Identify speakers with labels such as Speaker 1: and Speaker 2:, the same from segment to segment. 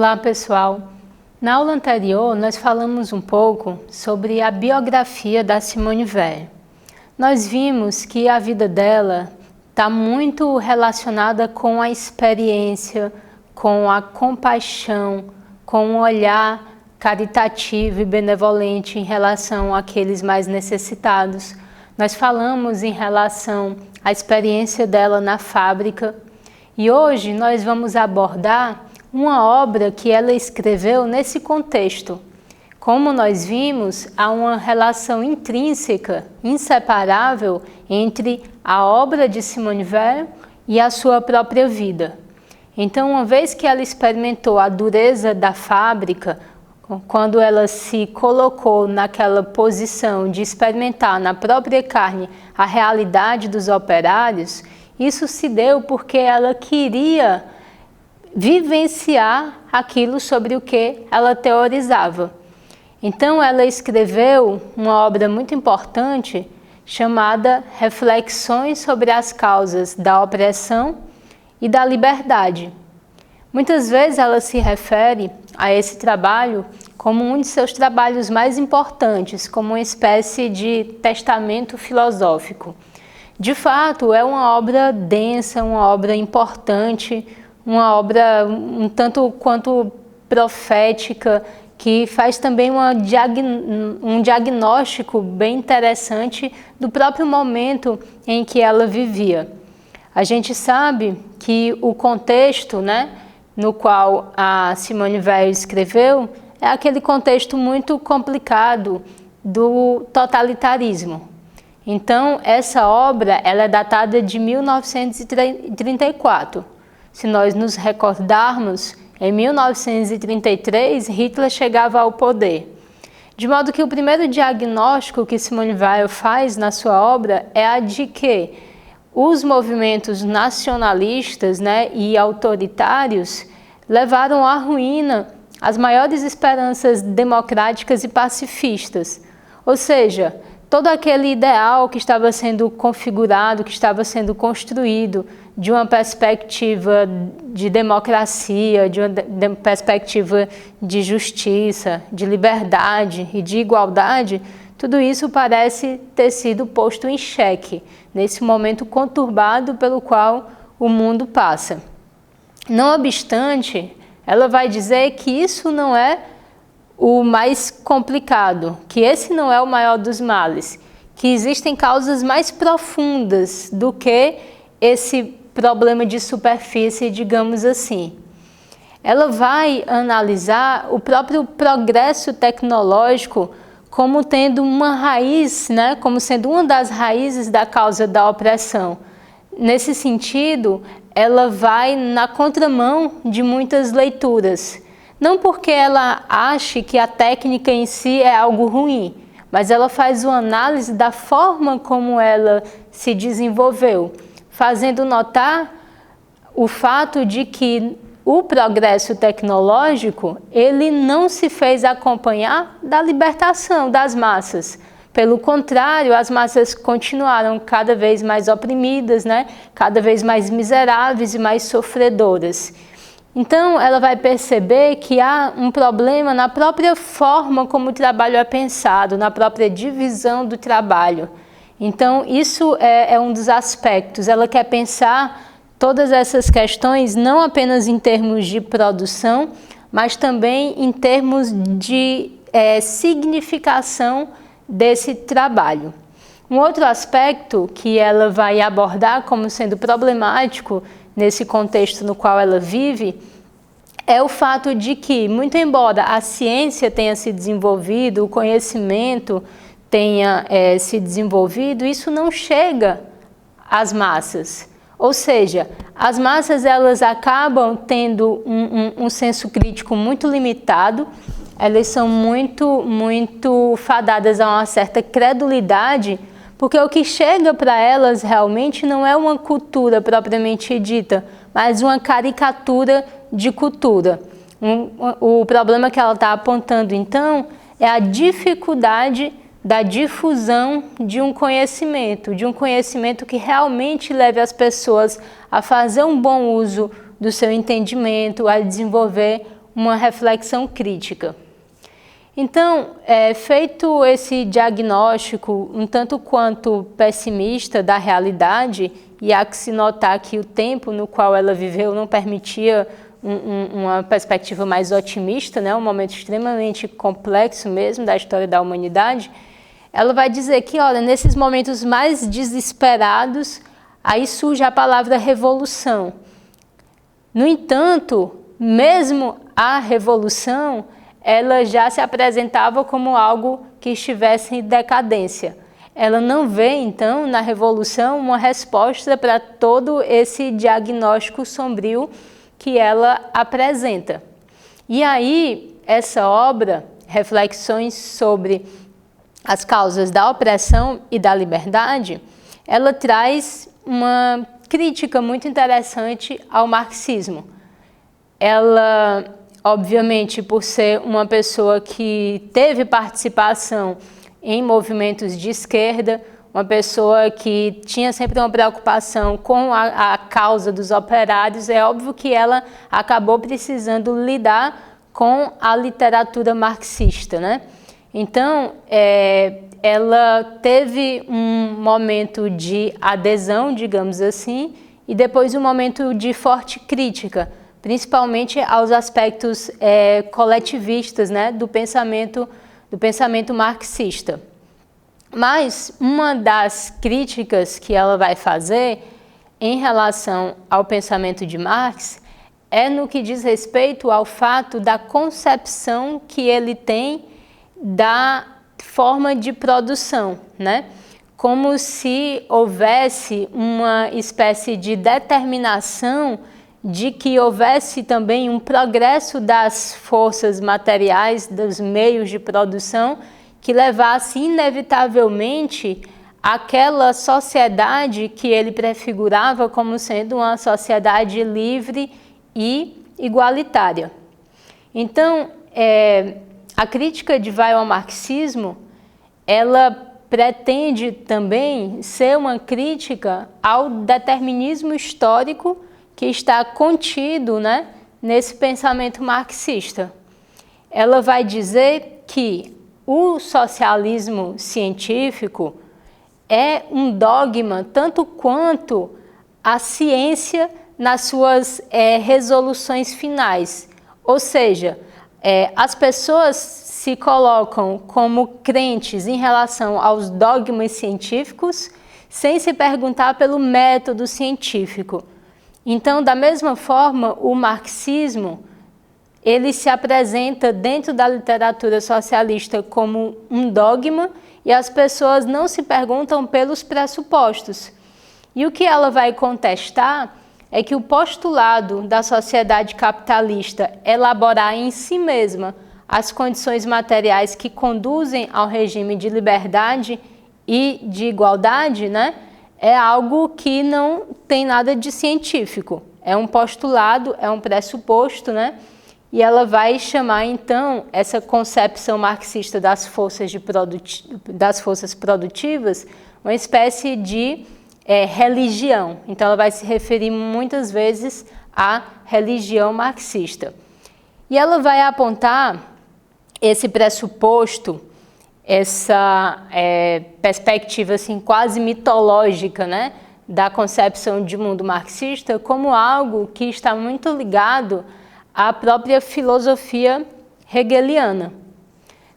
Speaker 1: Olá pessoal, na aula anterior nós falamos um pouco sobre a biografia da Simone Weil. Nós vimos que a vida dela está muito relacionada com a experiência, com a compaixão, com um olhar caritativo e benevolente em relação àqueles mais necessitados. Nós falamos em relação à experiência dela na fábrica e hoje nós vamos abordar uma obra que ela escreveu nesse contexto. Como nós vimos, há uma relação intrínseca, inseparável, entre a obra de Simone Weil e a sua própria vida. Então, uma vez que ela experimentou a dureza da fábrica, quando ela se colocou naquela posição de experimentar na própria carne a realidade dos operários, isso se deu porque ela queria vivenciar aquilo sobre o que ela teorizava. Então ela escreveu uma obra muito importante chamada Reflexões sobre as causas da opressão e da liberdade. Muitas vezes ela se refere a esse trabalho como um de seus trabalhos mais importantes, como uma espécie de testamento filosófico. De fato, é uma obra densa, uma obra importante, uma obra um tanto quanto profética, que faz também um diagnóstico bem interessante do próprio momento em que ela vivia. A gente sabe que o contexto, no qual a Simone Weil escreveu é aquele contexto muito complicado do totalitarismo. Então, essa obra ela é datada de 1934. Se nós nos recordarmos, em 1933, Hitler chegava ao poder. De modo que o primeiro diagnóstico que Simone Weil faz na sua obra é a de que os movimentos nacionalistas e autoritários levaram à ruína as maiores esperanças democráticas e pacifistas. Ou seja, todo aquele ideal que estava sendo configurado, que estava sendo construído de uma perspectiva de democracia, de uma perspectiva de justiça, de liberdade e de igualdade, tudo isso parece ter sido posto em xeque nesse momento conturbado pelo qual o mundo passa. Não obstante, ela vai dizer que isso não é o mais complicado, que esse não é o maior dos males, que existem causas mais profundas do que esse problema de superfície, digamos assim. Ela vai analisar o próprio progresso tecnológico como tendo uma raiz, como sendo uma das raízes da causa da opressão. Nesse sentido, ela vai na contramão de muitas leituras. Não porque ela ache que a técnica em si é algo ruim, mas ela faz uma análise da forma como ela se desenvolveu, fazendo notar o fato de que o progresso tecnológico ele não se fez acompanhar da libertação das massas. Pelo contrário, as massas continuaram cada vez mais oprimidas, cada vez mais miseráveis e mais sofredoras. Então, ela vai perceber que há um problema na própria forma como o trabalho é pensado, na própria divisão do trabalho. Então, isso é um dos aspectos. Ela quer pensar todas essas questões não apenas em termos de produção, mas também em termos de significação desse trabalho. Um outro aspecto que ela vai abordar como sendo problemático nesse contexto no qual ela vive é o fato de que, muito embora a ciência tenha se desenvolvido, o conhecimento tenha se desenvolvido, isso não chega às massas. Ou seja, as massas elas acabam tendo um senso crítico muito limitado, elas são muito fadadas a uma certa credulidade, porque o que chega para elas realmente não é uma cultura propriamente dita, mas uma caricatura de cultura. O problema que ela está apontando, então, é a dificuldade da difusão de um conhecimento que realmente leve as pessoas a fazer um bom uso do seu entendimento, a desenvolver uma reflexão crítica. Então, feito esse diagnóstico um tanto quanto pessimista da realidade, e há que se notar que o tempo no qual ela viveu não permitia uma perspectiva mais otimista, né? Um momento extremamente complexo mesmo da história da humanidade, ela vai dizer que, olha, nesses momentos mais desesperados, aí surge a palavra revolução. No entanto, mesmo a revolução, ela já se apresentava como algo que estivesse em decadência. Ela não vê, então, na revolução uma resposta para todo esse diagnóstico sombrio que ela apresenta. E aí, essa obra, Reflexões sobre as Causas da Opressão e da Liberdade, ela traz uma crítica muito interessante ao marxismo. Ela, obviamente, por ser uma pessoa que teve participação em movimentos de esquerda, uma pessoa que tinha sempre uma preocupação com a causa dos operários, é óbvio que ela acabou precisando lidar com a literatura marxista, né? Então, ela teve um momento de adesão, digamos assim, e depois um momento de forte crítica, principalmente aos aspectos coletivistas, né, do pensamento marxista. Mas uma das críticas que ela vai fazer em relação ao pensamento de Marx é no que diz respeito ao fato da concepção que ele tem da forma de produção, né? Como se houvesse uma espécie de determinação de que houvesse também um progresso das forças materiais, dos meios de produção, que levasse inevitavelmente àquela sociedade que ele prefigurava como sendo uma sociedade livre e igualitária. Então, a crítica de Weil ao marxismo, ela pretende também ser uma crítica ao determinismo histórico que está contido, né, nesse pensamento marxista. Ela vai dizer que o socialismo científico é um dogma tanto quanto a ciência nas suas resoluções finais. Ou seja, as pessoas se colocam como crentes em relação aos dogmas científicos sem se perguntar pelo método científico. Então, da mesma forma, o marxismo, ele se apresenta dentro da literatura socialista como um dogma e as pessoas não se perguntam pelos pressupostos. E o que ela vai contestar é que o postulado da sociedade capitalista elaborar em si mesma as condições materiais que conduzem ao regime de liberdade e de igualdade, né, é algo que não tem nada de científico. É um postulado, é um pressuposto, né? E ela vai chamar, então, essa concepção marxista das forças produtivas uma espécie de religião. Então, ela vai se referir muitas vezes à religião marxista. E ela vai apontar esse pressuposto, essa perspectiva assim, quase mitológica, né, da concepção de mundo marxista como algo que está muito ligado à própria filosofia hegeliana.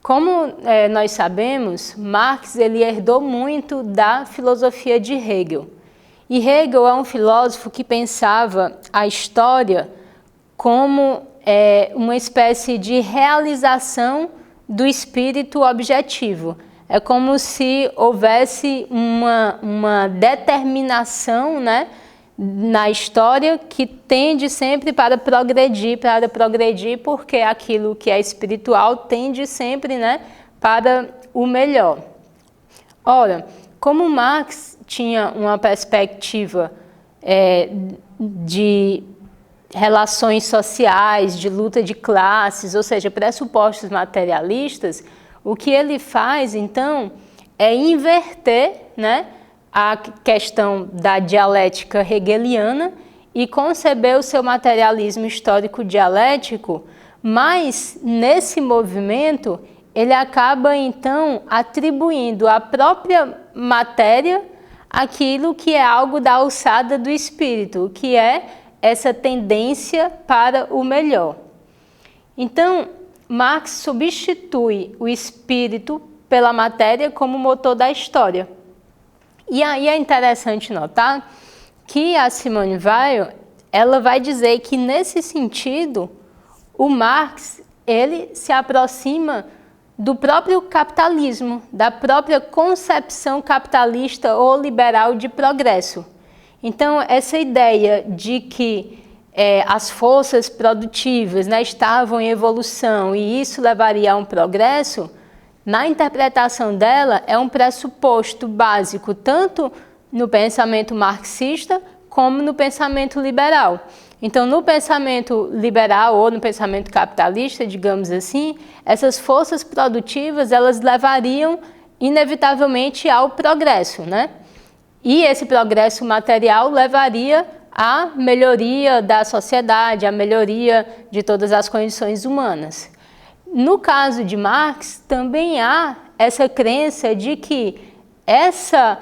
Speaker 1: Como nós sabemos, Marx ele herdou muito da filosofia de Hegel. E Hegel é um filósofo que pensava a história como uma espécie de realização do espírito objetivo. É como se houvesse uma determinação, né, na história que tende sempre para progredir, porque aquilo que é espiritual tende sempre, né, para o melhor. Ora, como Marx tinha uma perspectiva de relações sociais, de luta de classes, ou seja, pressupostos materialistas, o que ele faz, então, é inverter, né, a questão da dialética hegeliana e conceber o seu materialismo histórico dialético Mas nesse movimento ele acaba então atribuindo à própria matéria aquilo que é algo da alçada do espírito, que é essa tendência para o melhor. Então, Marx substitui o espírito pela matéria como motor da história. E aí é interessante notar que a Simone Weil, ela vai dizer que nesse sentido, o Marx, ele se aproxima do próprio capitalismo, da própria concepção capitalista ou liberal de progresso. Então, essa ideia de que as forças produtivas, né, estavam em evolução e isso levaria a um progresso, na interpretação dela é um pressuposto básico, tanto no pensamento marxista como no pensamento liberal. Então, no pensamento liberal ou no pensamento capitalista, digamos assim, essas forças produtivas, elas levariam inevitavelmente ao progresso, né? E esse progresso material levaria à melhoria da sociedade, à melhoria de todas as condições humanas. No caso de Marx, também há essa crença de que essa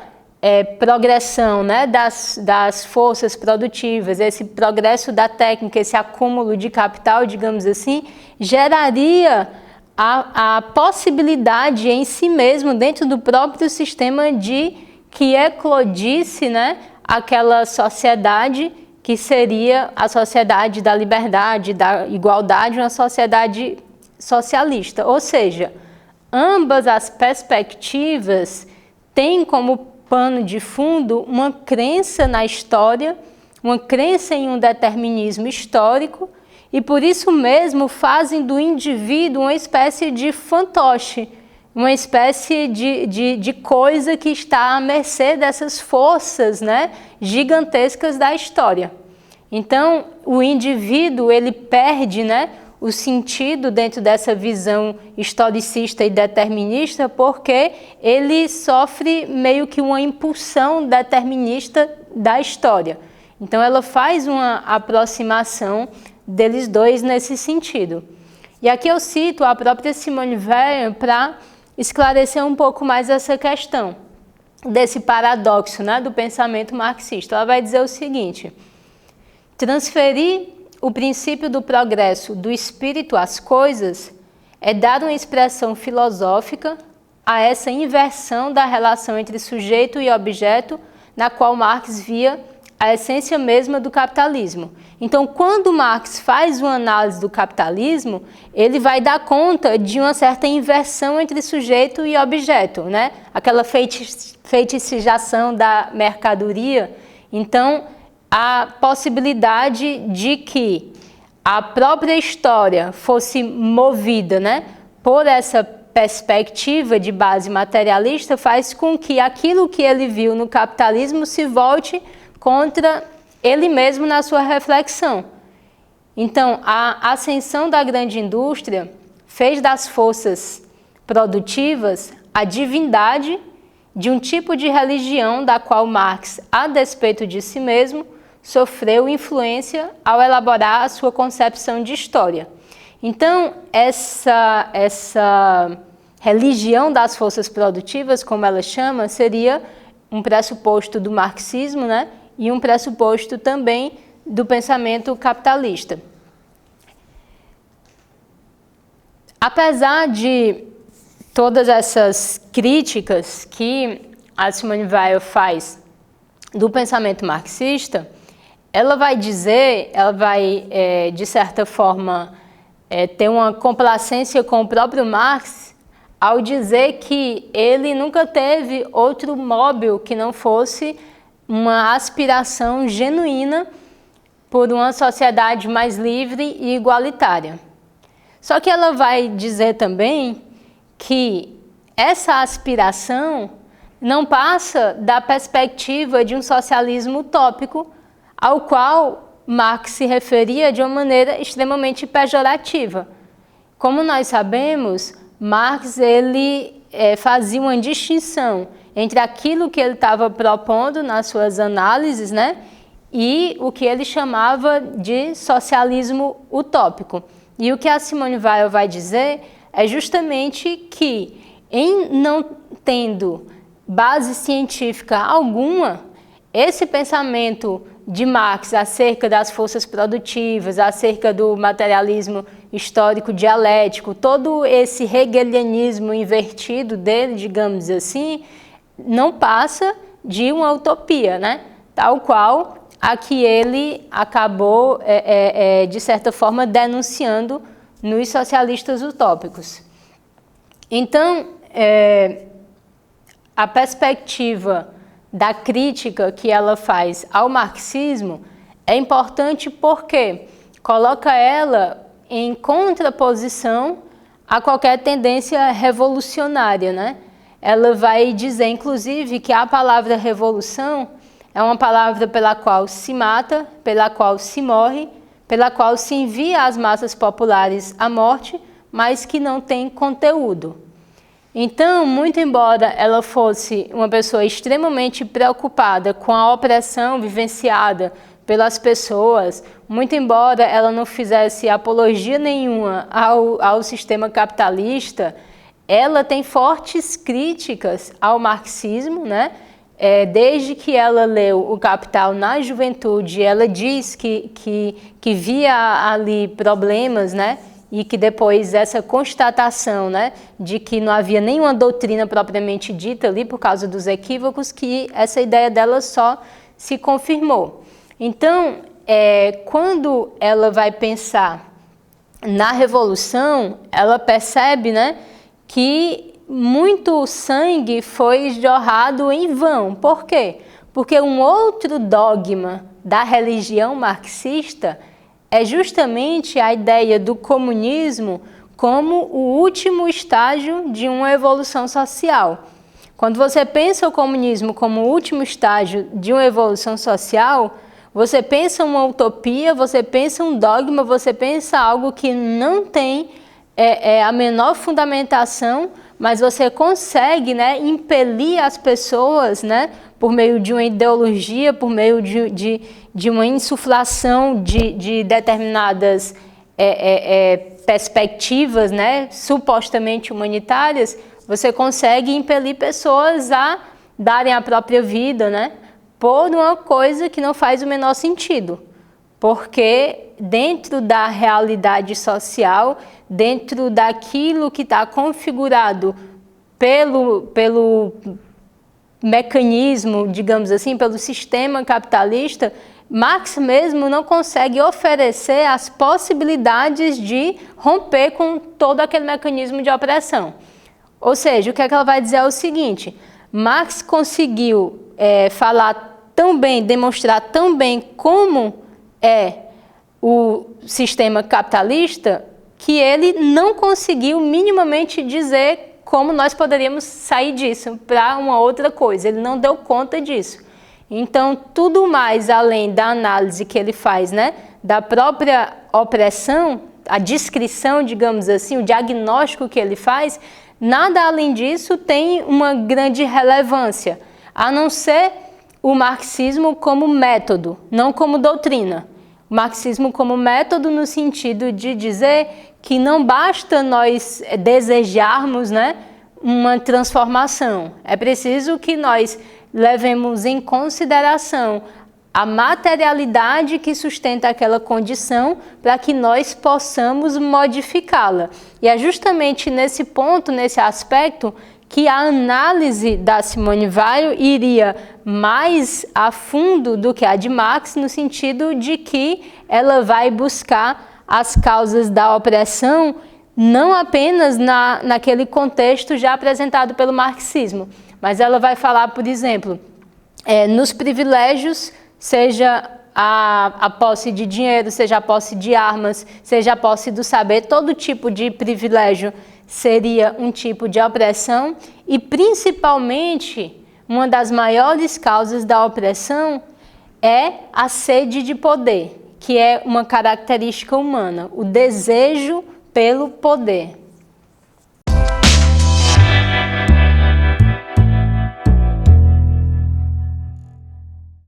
Speaker 1: progressão, né, das forças produtivas, esse progresso da técnica, esse acúmulo de capital, digamos assim, geraria a possibilidade em si mesmo, dentro do próprio sistema, de que eclodisse, né, aquela sociedade que seria a sociedade da liberdade, da igualdade, uma sociedade socialista. Ou seja, ambas as perspectivas têm como pano de fundo uma crença na história, uma crença em um determinismo histórico, e por isso mesmo fazem do indivíduo uma espécie de fantoche, uma espécie de coisa que está à mercê dessas forças, né, gigantescas da história. Então, o indivíduo, ele perde, né, o sentido dentro dessa visão historicista e determinista, porque ele sofre meio que uma impulsão determinista da história. Então, ela faz uma aproximação deles dois nesse sentido. E aqui eu cito a própria Simone Weil para esclarecer um pouco mais essa questão desse paradoxo, né, do pensamento marxista. Ela vai dizer o seguinte: transferir o princípio do progresso do espírito às coisas é dar uma expressão filosófica a essa inversão da relação entre sujeito e objeto, na qual Marx via a essência mesma do capitalismo. Então, quando Marx faz uma análise do capitalismo, ele vai dar conta de uma certa inversão entre sujeito e objeto, né? Aquela feitiçação da mercadoria. Então, a possibilidade de que a própria história fosse movida, né, por essa perspectiva de base materialista faz com que aquilo que ele viu no capitalismo se volte contra ele mesmo na sua reflexão. Então, a ascensão da grande indústria fez das forças produtivas a divindade de um tipo de religião da qual Marx, a despeito de si mesmo, sofreu influência ao elaborar a sua concepção de história. Então, essa religião das forças produtivas, como ela chama, seria um pressuposto do marxismo, né? E um pressuposto também do pensamento capitalista. Apesar de todas essas críticas que a Simone Weil faz do pensamento marxista, ela vai dizer, de certa forma, ter uma complacência com o próprio Marx ao dizer que ele nunca teve outro móvel que não fosse uma aspiração genuína por uma sociedade mais livre e igualitária. Só que ela vai dizer também que essa aspiração não passa da perspectiva de um socialismo utópico, ao qual Marx se referia de uma maneira extremamente pejorativa. Como nós sabemos, Marx ele fazia uma distinção entre aquilo que ele estava propondo nas suas análises, né, e o que ele chamava de socialismo utópico. E o que a Simone Weil vai dizer é justamente que, em não tendo base científica alguma, esse pensamento de Marx acerca das forças produtivas, acerca do materialismo histórico dialético, todo esse hegelianismo invertido dele, digamos assim, não passa de uma utopia, né? Tal qual a que ele acabou, de certa forma, denunciando nos socialistas utópicos. Então, a perspectiva da crítica que ela faz ao marxismo é importante porque coloca ela em contraposição a qualquer tendência revolucionária, né? Ela vai dizer, inclusive, que a palavra revolução é uma palavra pela qual se mata, pela qual se morre, pela qual se envia as massas populares à morte, mas que não tem conteúdo. Então, muito embora ela fosse uma pessoa extremamente preocupada com a opressão vivenciada pelas pessoas, muito embora ela não fizesse apologia nenhuma ao sistema capitalista, ela tem fortes críticas ao marxismo, né? Desde que ela leu O Capital na juventude, ela diz que via ali problemas, né? E que depois essa constatação, né, de que não havia nenhuma doutrina propriamente dita ali por causa dos equívocos, que essa ideia dela só se confirmou. Então, quando ela vai pensar na revolução, ela percebe, né, que muito sangue foi jorrado em vão. Por quê? Porque um outro dogma da religião marxista é justamente a ideia do comunismo como o último estágio de uma evolução social. Quando você pensa o comunismo como o último estágio de uma evolução social, você pensa uma utopia, você pensa um dogma, você pensa algo que não tem a menor fundamentação, mas você consegue, né, impelir as pessoas, né, por meio de uma ideologia, por meio de uma insuflação de determinadas perspectivas, né, supostamente humanitárias, você consegue impelir pessoas a darem a própria vida, né, por uma coisa que não faz o menor sentido. Porque dentro da realidade social, dentro daquilo que está configurado pelo mecanismo, digamos assim, pelo sistema capitalista, Marx mesmo não consegue oferecer as possibilidades de romper com todo aquele mecanismo de opressão. Ou seja, o que ela vai dizer é o seguinte: Marx conseguiu falar tão bem, demonstrar tão bem como é o sistema capitalista, que ele não conseguiu minimamente dizer como nós poderíamos sair disso para uma outra coisa. Ele não deu conta disso. Então, tudo mais além da análise que ele faz, né, da própria opressão, a descrição, digamos assim, o diagnóstico que ele faz, nada além disso tem uma grande relevância, a não ser o marxismo como método, não como doutrina. O marxismo como método no sentido de dizer que não basta nós desejarmos, né, uma transformação. É preciso que nós levemos em consideração a materialidade que sustenta aquela condição para que nós possamos modificá-la. E é justamente nesse ponto, nesse aspecto, que a análise da Simone Weil iria mais a fundo do que a de Marx, no sentido de que ela vai buscar as causas da opressão não apenas naquele contexto já apresentado pelo marxismo, mas ela vai falar, por exemplo, nos privilégios, seja a posse de dinheiro, seja a posse de armas, seja a posse do saber, todo tipo de privilégio seria um tipo de opressão e, principalmente, uma das maiores causas da opressão é a sede de poder, que é uma característica humana, o desejo pelo poder.